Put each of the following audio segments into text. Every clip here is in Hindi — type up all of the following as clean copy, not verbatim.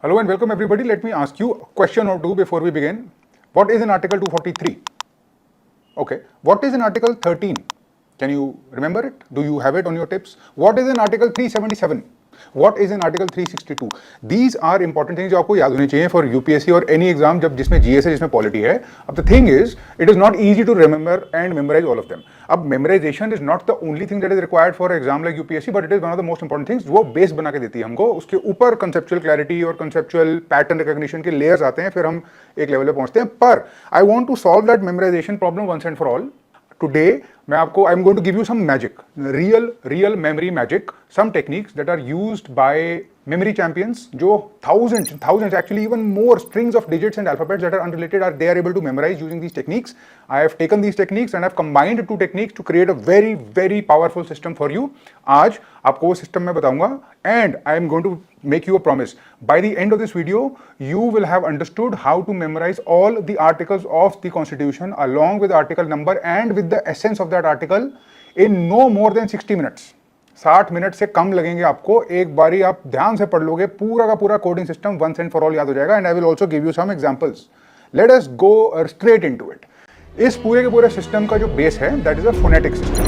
Hello and welcome everybody. Let me ask you a question or two before we begin. What is in Article 243? Okay. What is in Article 13? Can you remember it? Do you have it on your tips? What is in Article 377? What is in Article 362? These are important things जो आपको याद होनी चाहिए for UPSC or any exam जब जिसमें GS है जिसमें polity है. अब the thing is, it is not easy to remember and memorize all of them. अब memorization is not the only thing that is required for exam like UPSC, but it is one of the most important things. वो base बना के देती है हमको. उसके ऊपर conceptual clarity और conceptual pattern recognition के layers आते हैं, फिर हम एक level पे पहुंचते हैं. पर I want to solve that memorization problem once and for all. Today मैं आपको I'm going to give you some magic, real memory magic, some techniques that are used by memory champions जो thousands actually even more strings of digits and alphabets that are unrelated they are able to memorize using these techniques. I have taken these techniques and I've combined two techniques to create a very powerful system for you. आज आपको वो system मैं बताऊंगा and I am going to make you a promise. By the end of this video, you will have understood how to memorize all the articles of the Constitution along with article number and with the essence of that article in no more than 60 minutes. 60 minute से कम लगेंगे आपको. एक बारी आप ध्यान से पढ़ लोगे, पूरा का पूरा coding system once and for all याद हो जाएगा. And I will also give you some examples. Let us go straight into it. इस पूरे के पूरे सिस्टम का जो बेस है that is a phonetic system.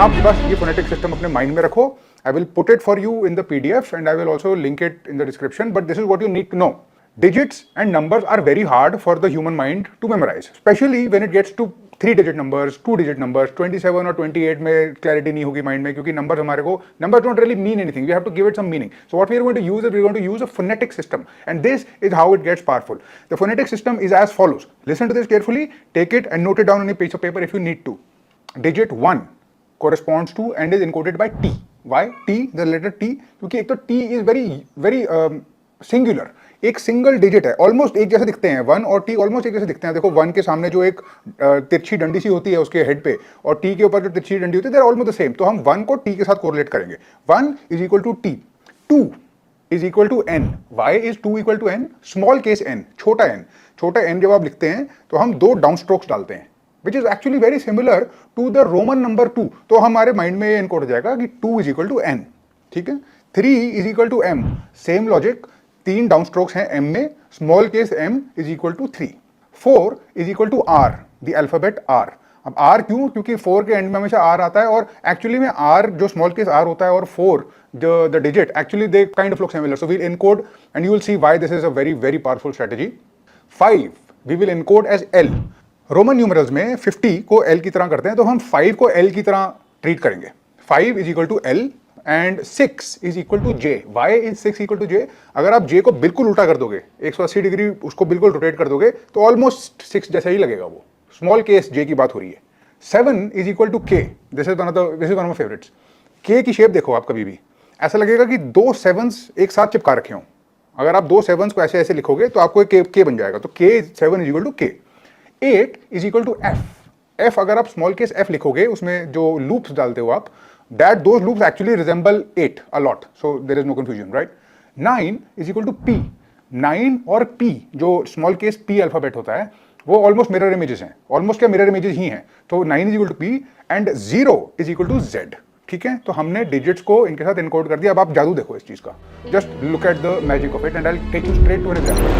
आप बस ये फोनेटिक सिस्टम अपने माइंड में रखो. I will put it for you in the PDF and I will also link it in the description, but this is what you need to know. Digits and numbers are very hard for the human mind to memorize, especially when it gets to 3-digit numbers, 2-digit numbers, 27 or 28 में clarity नहीं होगी mind में, क्योंकि numbers हमारे को numbers don't really mean anything. We have to give it some meaning. So what we are going to use is we are going to use a phonetic system, and this is how it gets powerful. The phonetic system is as follows. Listen to this carefully. Take it and note it down on a piece of paper if you need to. Digit 1 corresponds to and is encoded by T. Why T? The letter T, क्योंकि एक तो T is very singular. एक सिंगल डिजिट है, ऑलमोस्ट एक जैसे दिखते हैं. 1 और T ऑलमोस्ट एक जैसे दिखते हैं. देखो 1 के सामने जो एक तिरछी डंडी सी होती है उसके हेड पे, और T के ऊपर जो तिरछी डंडी होती है, they are almost the same. तो हम 1 को T के साथ कोरिलेट करेंगे. 1 is equal to T. 2 is equal to N. Why is 2 equal to N? Small case n, छोटा n. छोटा n जब आप लिखते हैं तो हम 2 डाउन स्ट्रोक्स डालते हैं, which is actually very similar to the Roman number 2. तो हमारे माइंड में इनकोड हो जाएगा कि 2 इज इक्वल टू N. ठीक है. 3 is equal to M. Same logic, 3 down strokes हैं M में, small case m is equal to 3. 4 is equal to R, the alphabet R. अब R क्यों? क्योंकि 4 के एंड में हमेशा R आता है, और एक्चुअली में R जो स्मॉल केस R होता है और 4 the digit, actually they kind of look similar. So we will encode and you will see why this is a very powerful strategy. 5 we will encode as L. Roman numerals में 50 को L की तरह करते हैं, तो हम 5 को L की तरह ट्रीट करेंगे. 5 is equal to L and 6 is equal to J. Why is 6 equal to J? अगर आप J को बिल्कुल उल्टा कर दोगे, 180 डिग्री उसको बिल्कुल रोटेट कर दोगे, तो ऑलमोस्ट 6 जैसा ही लगेगा. वो स्मॉल केस J की बात हो रही है. 7 is equal to K. This is one of my favorites. K की शेप देखो आप, कभी भी ऐसा लगेगा कि 2 sevens एक साथ चिपका रखे हों. अगर आप 2 sevens को ऐसे लिखोगे तो आपको K बन जाएगा. तो K 7 is equal to K. 8 is equal to F. F अगर आप स्मॉल केस F लिखोगे, उसमें जो लूप्स डालते हो आप, that those loops actually resemble 8 a lot, so there is no confusion, right? 9 is equal to P. 9 और P जो small case P अल्फाबेट होता है, वो almost mirror images हैं. almost क्या mirror images ही हैं. तो 9 is equal to P and 0 is equal to Z. ठीक है. तो हमने digits को इनके साथ encode कर दिया. अब आप जादू देखो इस चीज का. Just look at the magic of it and I'll take you straight to an example.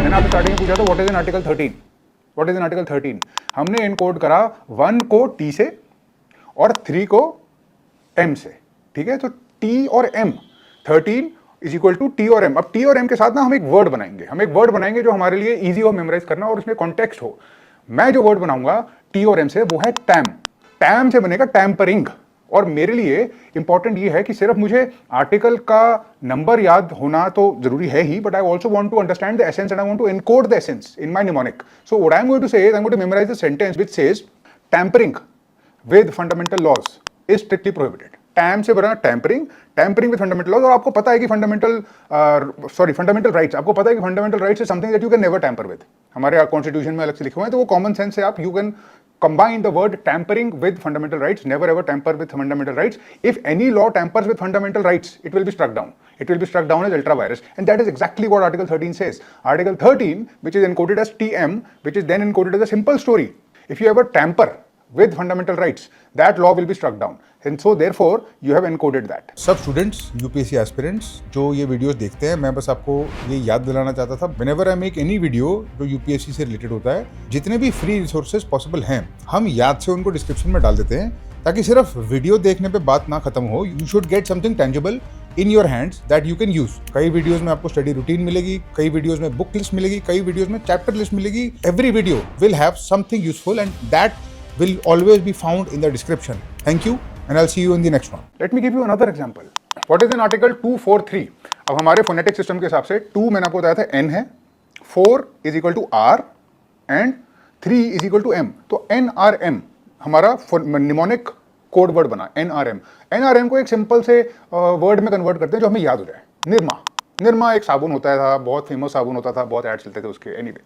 मैंने आपसे स्टार्टिंग में पूछा था what is in Article 13? What is in Article 13? हमने इनकोड करा 1 को T से और 3 को M से. ठीक है. तो T और M, 13 is equal to T और M. अब T और M के साथ ना हम एक वर्ड बनाएंगे जो हमारे लिए इजी हो मेमोराइज करना और उसमें कॉन्टेक्स्ट हो. मैं जो वर्ड बनाऊंगा T और M से, वो है टैम. टैम से बनेगा टैम्परिंग. और मेरे लिए इंपॉर्टेंट ये है कि सिर्फ मुझे आर्टिकल का नंबर याद होना तो जरूरी है ही, but I also want to understand the essence and I want to encode the essence in my mnemonic. So what I am going to say is I am going to memorise the sentence which says tampering with fundamental laws is strictly prohibited. Tam से बना टैम्परिंग विद फंडामेंटल लॉज. और आपको पता है कि फंडामेंटल राइट्स, आपको पता है कि fundamental rights is something that you can never tamper with. हमारे कॉन्स्टिट्यूशन में अलग से लिखे हुए हैं, तो वो कॉमन सेंस से आप you can combine the word tampering with fundamental rights. Never ever tamper with fundamental rights. If any law tampers with fundamental rights, it will be struck down. It will be struck down as ultra virus, and that is exactly what Article 13 says. Article 13, which is encoded as TM, which is then encoded as a simple story. If you ever tamper with fundamental rights, that law will be struck down, and so therefore you have encoded that. सब स्टूडेंट्स यूपीएससी एस्पिरेंट्स जो ये वीडियोस देखते हैं, मैं बस आपको ये याद दिलाना चाहता था, whenever I make any video जो यूपीएससी से रिलेटेड होता है, जितने भी फ्री रिसोर्सेज पॉसिबल हैं, हम याद से उनको डिस्क्रिप्शन में डाल देते हैं, ताकि सिर्फ वीडियो देखने पे बात ना खत्म हो. You should get something tangible in your hands that you can use. कई वीडियोस में आपको स्टडी रूटीन मिलेगी, कई वीडियोस में बुक लिस्ट मिलेगी, कई वीडियोस में चैप्टर लिस्ट मिलेगी. Every video will have something useful and that will always be found in the description. Thank you, and I'll see you in the next one. Let me give you another example. What is in Article 243? अब हमारे phonetic system के हिसाब से 2 मैंने आपको बताया था n है, 4 is equal to r and 3 is equal to m. तो NRM हमारा mnemonic कोड वर्ड बना. NRM को एक सिंपल से वर्ड में कन्वर्ट करते हैं जो हमें याद हो जाए. निर्मा एक साबुन होता था, बहुत फेमस साबुन होता था, बहुत ऐड चलते थे उसके. एनीवे,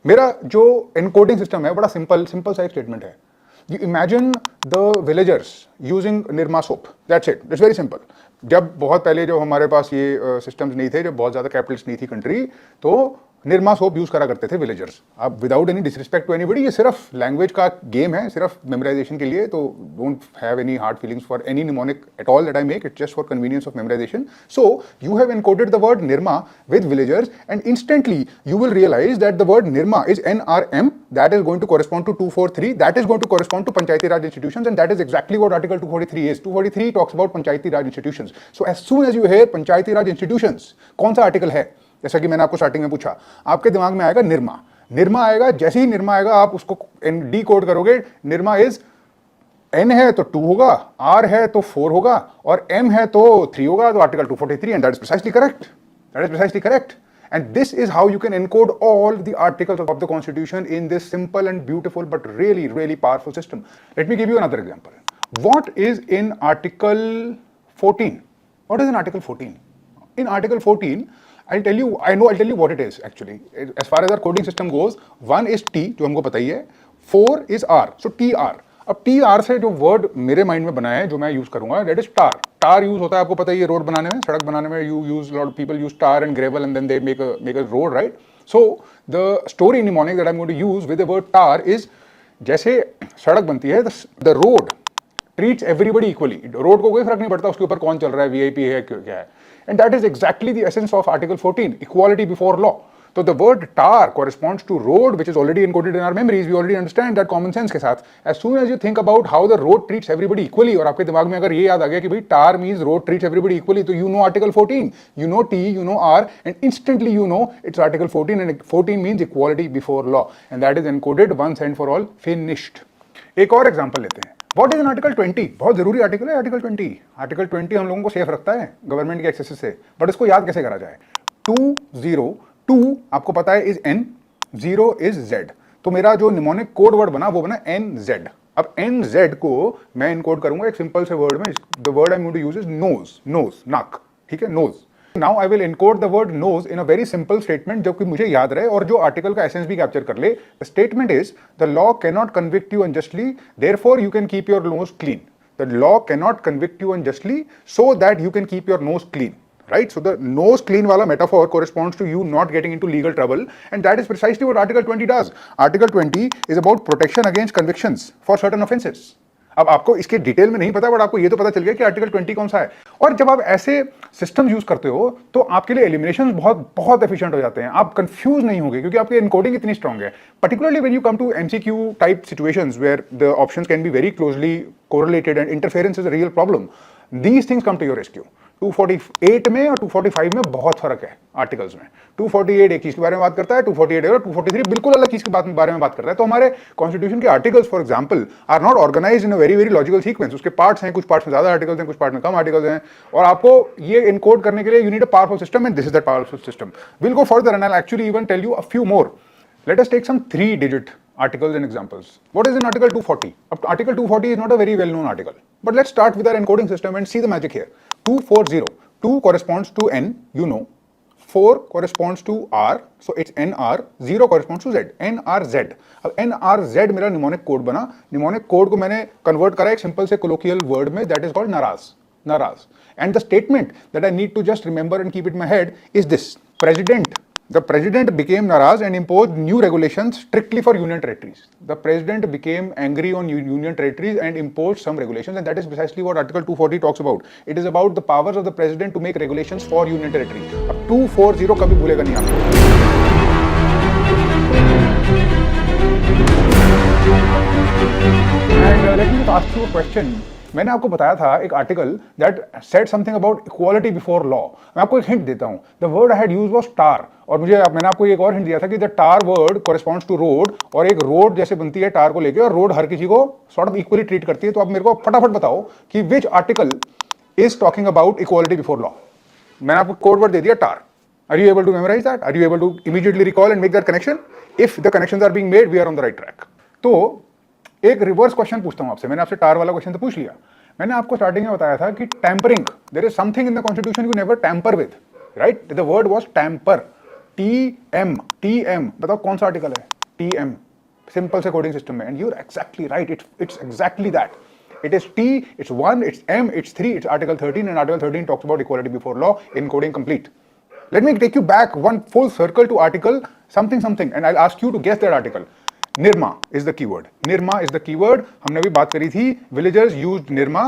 मेरा जो एनकोडिंग सिस्टम है बड़ा सिंपल सा एक स्टेटमेंट है. You imagine the villagers using Nirma soap. That's it. It's very simple. जब बहुत पहले जो हमारे पास ये सिस्टम्स नहीं थे, जब बहुत ज़्यादा कैपिटलिस्ट नहीं थी कंट्री, तो निर्मा सोप यूज़ करा करते थे विलेजर्स. अब without any disrespect to anybody, ये सिर्फ लैंग्वेज का गेम है, सिर्फ मेमोराइजेशन के लिए. तो don't have any hard feelings for any mnemonic at all that I make. It's just for convenience of memorisation. So you have encoded the word Nirma with villagers, and instantly you will realize that the word Nirma is NRM. That is going to correspond to 243. That is going to correspond to Panchayati Raj institutions, and that is exactly what Article 243 is. 243 talks about Panchayati Raj institutions. So as soon as you hear Panchayati Raj institutions, कौन सा आर्टिकल है? जैसा कि मैंने आपको स्टार्टिंग में पूछा, आपके दिमाग में आएगा निर्मा. निर्मा आएगा. जैसे ही निर्मा आएगा, आप उसको डी कोड करोगे. निर्मा इज N है तो 2 होगा, R है तो 4 होगा, और M है तो 3 होगा. तो article 243, and that is precisely correct. That is precisely correct. And this is how you can encode all the articles of the Constitution in this simple and beautiful but really, really powerful system. Let me give you another example. What is in Article 14? What is in Article 14? In Article 14, I'll tell you what it is actually. As far as our coding system goes, 1 is T, जो हमको पता ही है, 4 is R. So TR. अब TR से जो वर्ड मेरे माइंड में बना है, जो मैं यूज करूंगा, that is tar. Tar use होता है, आपको पता ही है, रोड बनाने में, सड़क बनाने में. You use lot of people use tar and gravel and then they make a road, right? So the story mnemonic that I am going to use with the word tar is, जैसे सड़क बनती है, the road treats everybody equally. Road को कोई फर्क नहीं पड़ता उसके ऊपर कौन चल रहा है, वीआईपी है, क्या है. And that is exactly the essence of article 14, equality before law. So the word tar corresponds to road, which is already encoded in our memories. We already understand that common sense के साथ. As soon as you think about how the road treats everybody equally, और आपके दिमाग में अगर ये याद आ गया कि भाई tar means road treats everybody equally, तो you know Article 14, you know T, you know R, and instantly you know it's Article 14, and 14 means equality before law, and that is encoded once and for all, finished. एक और एग्जाम्पल लेते हैं. What is in Article 20? बहुत जरूरी आर्टिकल है Article 20. Article 20 हम लोगों को सेफ रखता है गवर्नमेंट के एक्सेस से, बट इसको याद कैसे करा जाए? 2 आपको पता है इज N, 0 इज Z. तो मेरा जो निमोनिक कोड वर्ड बना वो बना NZ. अब NZ को मैं इनकोड करूंगा एक सिंपल से वर्ड में. The word I am going to use is nose, नाक. ठीक है, nose. Now I will encode the word nose in a very simple statement जो कि मुझे याद रहे और जो आर्टिकल का एसेंस भी कैप्चर कर ले. The statement is, the law can not convict you unjustly, therefore you can keep your nose clean. The law can not convict you unjustly so that you can keep your nose clean. Right? So the nose clean wala metaphor corresponds to you not getting into legal trouble, and that is precisely what Article 20 does. Article 20 is about protection against convictions for certain offenses. अब आपको इसके डिटेल में नहीं पता, बट आपको ये तो पता चल गया कि आर्टिकल 20 कौन सा है. और जब आप ऐसे सिस्टम यूज करते हो तो आपके लिए एलिमिनेशन बहुत एफिशिएंट हो जाते हैं. आप कंफ्यूज नहीं होंगे क्योंकि आपकी एनकोडिंग इतनी स्ट्रांग है. Particularly when you come to MCQ type situations where the options can be very closely correlated and interference is a real problem, these things come to your rescue. 248 में और 245 में बहुत फर्क है आर्टिकल्स में. 248 एक चीज के बारे में बात करता है, 248 और 243 बिल्कुल अलग चीज के बारे में बात करता है. तो हमारे कॉन्स्टिट्यूशन के articles for example are not organised in a very logical sequence. उसके पार्ट्स हैं, कुछ पार्ट्स में ज्यादा आर्टिकल्स हैं, कुछ पार्ट्स में कम आर्टिकल्स हैं, और आपको ये इनकोड करने के लिए you need a powerful system, and this is that powerful system. Will go further and I will actually even tell you a few more. Let us take some 3-digit articles and examples. What is in Article 240? Article 240 is not a very well-known article. But let's start with our encoding system and see the magic here. 240. 2 corresponds to N, you know. 4 corresponds to R, so it's NR, 0 corresponds to Z, NRZ. अब NRZ मेरा निमोनिक कोड बना, निमोनिक कोड को मैंने कन्वर्ट करा एक सिंपल से कोलोकियल वर्ड में, that is called नाराज, नाराज. And the statement that I need to just remember and keep it in my head is this: the president became naraz and imposed new regulations strictly for union territories. The president became angry on union territories and imposed some regulations, and that is precisely what Article 240 talks about. It is about the powers of the president to make regulations for union territory. अब 240 कभी भूलेगा नहीं आपको. And let me just ask you a question. मैंने आपको बताया था एक article that said something about equality before law. मैं आपको एक हिंट देता हूं. The word I had used was tar, और मैंने आपको एक और हिंट दिया था कि the tar word corresponds to road, और एक रोड जैसे बनती है टार को लेके, और रोड हर किसी को सॉर्ट ऑफ इक्वली ट्रीट करती है. तो आप मेरे को फटाफट बताओ कि which article is talking about equality before law. मैंने आपको कोड वर्ड दे दिया टार. Are you able to memorize that? Are you able to immediately recall and make that connection? If the connections are being made, we are on the right track. तो एक रिवर्स क्वेश्चन पूछता हूं आपसे. मैंने आपसे टार वाला क्वेश्चन तो पूछ लिया. मैंने आपको स्टार्टिंग में बताया था कि tampering, there is something in the constitution you never tamper with, right? The word was tamper, TM. TM बताओ कौन सा आर्टिकल है? टीएम, सिंपल से कोडिंग सिस्टम में. And you are exactly right, it's exactly that. It is T, it's 1, it's M, it's 3, it's Article 13, and Article 13 talks about equality before law in coding complete. Let me take you back one full circle to Article something something, and I'll ask you to guess that article. Nirma is the keyword. Nirma is the keyword. हमने अभी बात करी थी. Villagers used Nirma,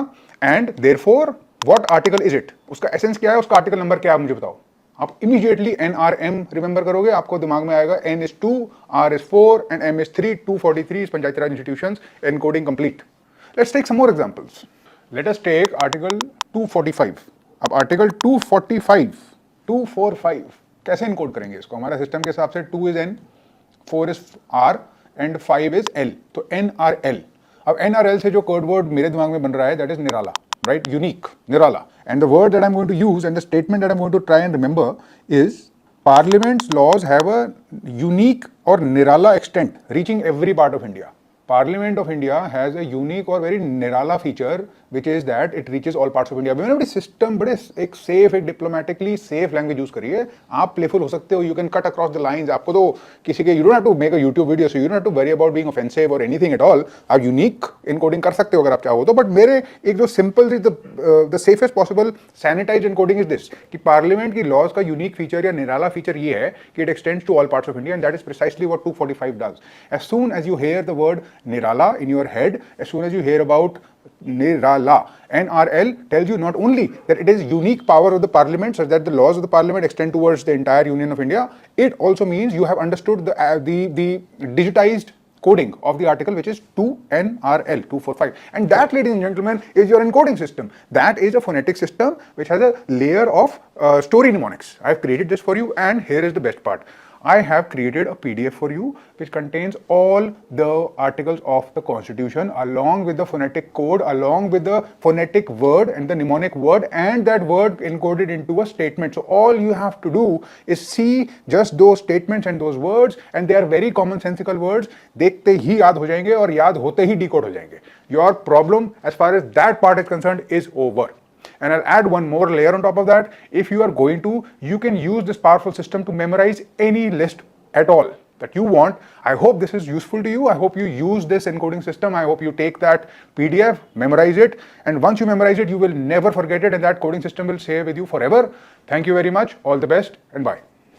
and therefore, what article is it? उसका essence क्या है? उसका article number क्या है? मुझे बताओ. आप immediately NRM remember करोगे, आपको दिमाग में आएगा N is 2, R is 4, and M is 3. 243 is Panchayati Raj institutions. Encoding complete. Let's take some more examples. Let us take Article 245. अब Article 245 कैसे इनकोड करेंगे इसको? हमारा सिस्टम के हिसाब से 2 is N, 4 is R and 5 is L. तो NRL. अब NRL से जो कोड वर्ड मेरे दिमाग में बन रहा है, that is Nirala, right? Unique, Nirala. And the word that I'm going to use and the statement that I'm going to try and remember is Parliament's laws have a unique or nirala extent reaching every part of India. Parliament of India has a unique or very nirala feature, which is that it reaches all parts of India. मैंने बड़ी सिस्टम, बड़े एक सेफ, एक डिप्लोमेटिकली सेफ लैंग्वेज यूज करिए. आप प्लेफुल हो सकते हो, you can cut across the lines. आपको तो किसी के, you don't have to make a YouTube video, so you don't have to worry about being offensive और एनीथिंग एट ऑल. आप यूनिक इनकोडिंग कर सकते हो अगर आप चाहो तो. बट मेरे एक जो simple the safest possible sanitise encoding is this, कि पार्लियामेंट की लॉज का यूनिक फीचर या निराला फीचर ये है कि it extends to all parts of India, and that is precisely what 245 does. As soon as you hear the word Nirala in your head, as soon as you hear about Nirala, NRL tells you not only that it is unique power of the parliament such that the laws of the parliament extend towards the entire union of India, it also means you have understood the digitized coding of the article, which is 2NRL 245, and that, ladies and gentlemen, is your encoding system. That is a phonetic system which has a layer of story mnemonics. I have created this for you, and here is the best part. I have created a PDF for you which contains all the articles of the Constitution along with the phonetic code, along with the phonetic word and the mnemonic word, and that word encoded into a statement. So all you have to do is see just those statements and those words, and they are very commonsensical words. देखते ही याद हो जाएंगे और याद होते ही decode हो जाएंगे. Your problem as far as that part is concerned is over. And I'll add one more layer on top of that. If you are going to, you can use this powerful system to memorize any list at all that you want. I hope this is useful to you. I hope you use this encoding system. I hope you take that PDF, memorize it, and once you memorize it, you will never forget it, and that coding system will stay with you forever. Thank you very much. All the best, and bye.